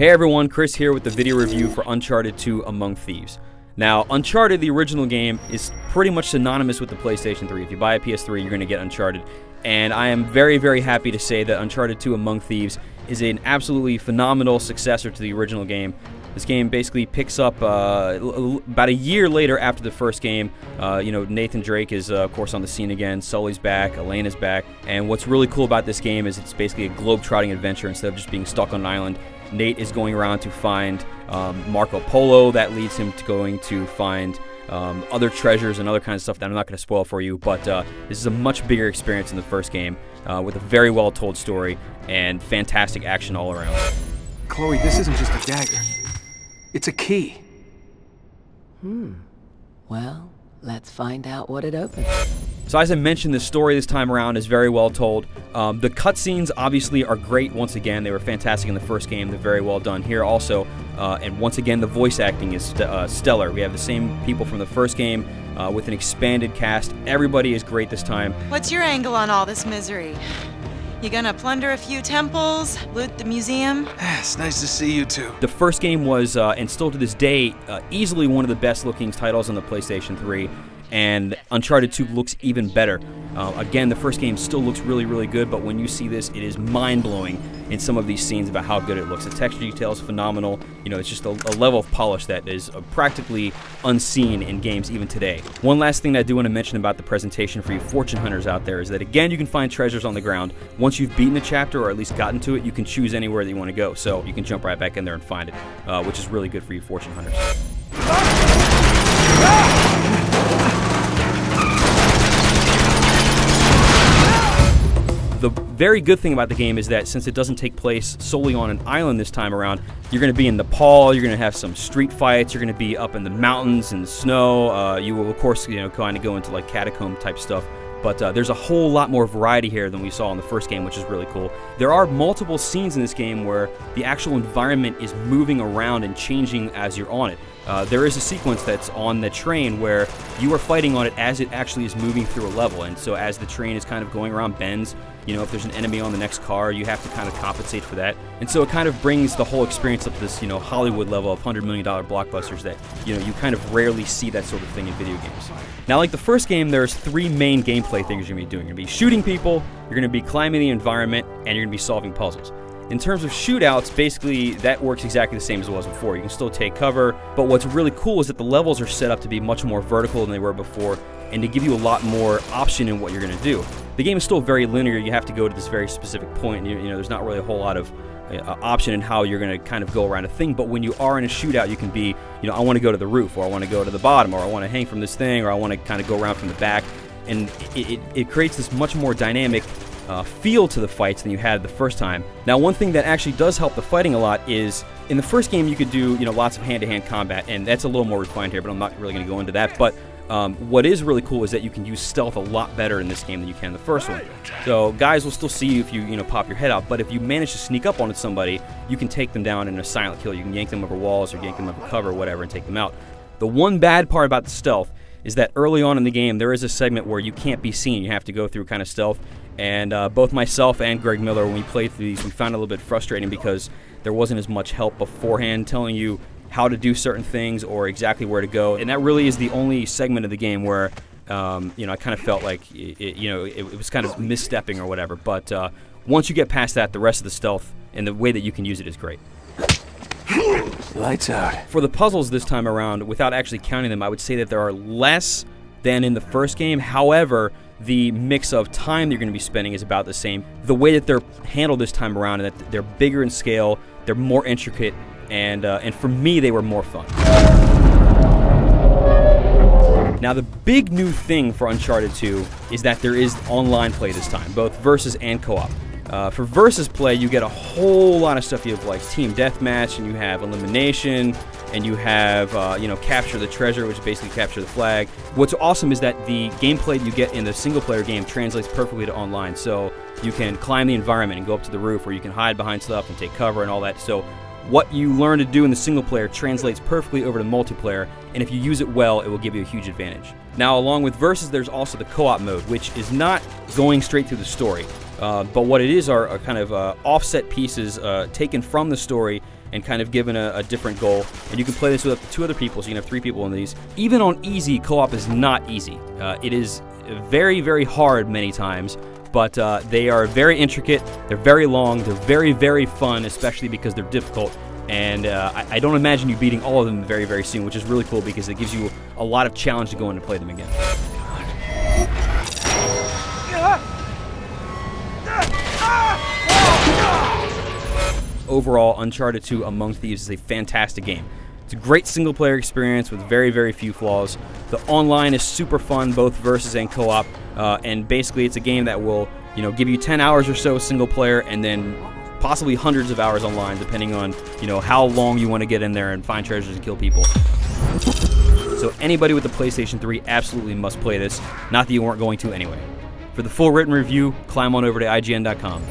Hey everyone, Chris here with the video review for Uncharted 2 Among Thieves. Now, Uncharted, the original game, is pretty much synonymous with the PlayStation 3. If you buy a PS3, you're going to get Uncharted. And I am very, very happy to say that Uncharted 2 Among Thieves is an absolutely phenomenal successor to the original game. This game basically picks up about a year later after the first game. Nathan Drake is, of course, on the scene again. Sully's back. Elena's back. And what's really cool about this game is it's basically a globe-trotting adventure instead of just being stuck on an island. Nate is going around to find Marco Polo. That leads him to going to find other treasures and other kinds of stuff that I'm not going to spoil for you. But this is a much bigger experience than the first game with a very well-told story and fantastic action all around. Chloe, this isn't just a dagger. It's a key. Well, let's find out what it opens. So as I mentioned, the story this time around is very well told. The cutscenes obviously are great once again. They were fantastic in the first game. They're very well done here also. And once again, the voice acting is stellar. We have the same people from the first game with an expanded cast. Everybody is great this time. What's your angle on all this misery? You gonna plunder a few temples, loot the museum? It's nice to see you two. The first game was, and still to this day, easily one of the best looking titles on the PlayStation 3. And Uncharted 2 looks even better. Again, the first game still looks really, really good, but when you see this, it is mind-blowing in some of these scenes about how good it looks. The texture detail is phenomenal. You know, it's just a level of polish that is practically unseen in games even today. One last thing that I do want to mention about the presentation for you fortune hunters out there is that, again, you can find treasures on the ground. Once you've beaten the chapter, or at least gotten to it, you can choose anywhere that you want to go. So you can jump right back in there and find it, which is really good for you fortune hunters. The very good thing about the game is that since it doesn't take place solely on an island this time around, you're going to be in Nepal, you're going to have some street fights, you're going to be up in the mountains and the snow. You will, of course, kind of go into like catacomb type stuff. But there's a whole lot more variety here than we saw in the first game, which is really cool. There are multiple scenes in this game where the actual environment is moving around and changing as you're on it. There is a sequence that's on the train where you are fighting on it as it actually is moving through a level. And so as the train is kind of going around bends, if there's an enemy on the next car, you have to kind of compensate for that. And so it kind of brings the whole experience up to this, Hollywood level of $100 million blockbusters that, you kind of rarely see that sort of thing in video games. Now, like the first game, there's three main gameplay things you're going to be doing. You're going to be shooting people, you're going to be climbing the environment, and you're going to be solving puzzles. In terms of shootouts, basically, that works exactly the same as it was before. You can still take cover, but what's really cool is that the levels are set up to be much more vertical than they were before, and to give you a lot more option in what you're going to do. The game is still very linear. You have to go to this very specific point. There's not really a whole lot of option in how you're going to kind of go around a thing, but when you are in a shootout, you can be, I want to go to the roof, or I want to go to the bottom, or I want to hang from this thing, or I want to kind of go around from the back, and it creates this much more dynamic feel to the fights than you had the first time. Now, one thing that actually does help the fighting a lot is, in the first game you could do lots of hand-to-hand combat, and that's a little more refined here, but I'm not really going to go into that. But what is really cool is that you can use stealth a lot better in this game than you can in the first one. So guys will still see you if you pop your head out, but if you manage to sneak up on somebody, you can take them down in a silent kill. You can yank them over walls or yank them over cover or whatever and take them out. The one bad part about the stealth is that early on in the game there is a segment where you can't be seen. You have to go through kind of stealth. And both myself and Greg Miller, when we played through these, we found it a little bit frustrating because there wasn't as much help beforehand telling you how to do certain things or exactly where to go. And that really is the only segment of the game where, I kind of felt like, it was kind of misstepping or whatever. But once you get past that, the rest of the stealth and the way that you can use it is great. Lights out. For the puzzles this time around, without actually counting them, I would say that there are less than in the first game. However, the mix of time you're going to be spending is about the same. The way that they're handled this time around, and that they're bigger in scale, they're more intricate, and for me, they were more fun. Now, the big new thing for Uncharted 2 is that there is online play this time, both versus and co-op. For versus play, you get a whole lot of stuff. You have like team deathmatch, and you have elimination, and you have capture the treasure, which is basically capture the flag. What's awesome is that the gameplay you get in the single-player game translates perfectly to online. So you can climb the environment and go up to the roof, or you can hide behind stuff and take cover and all that. So what you learn to do in the single-player translates perfectly over to multiplayer, and if you use it well, it will give you a huge advantage. Now, along with versus, there's also the co-op mode, which is not going straight through the story. But what it is are kind of offset pieces taken from the story and kind of given a different goal. And you can play this with up to 2 other people, so you can have 3 people in these. Even on easy, co-op is not easy. It is very, very hard many times, but they are very intricate, they're very long, they're very, very fun, especially because they're difficult. And I don't imagine you beating all of them very, very soon, which is really cool because it gives you a lot of challenge to go in and play them again. Overall, Uncharted 2 Among Thieves is a fantastic game. It's a great single-player experience with very, very few flaws. The online is super fun, both versus and co-op, and basically it's a game that will, give you 10 hours or so single-player, and then possibly hundreds of hours online, depending on, how long you want to get in there and find treasures and kill people. So anybody with the PlayStation 3 absolutely must play this, not that you weren't going to anyway. For the full written review, climb on over to IGN.com.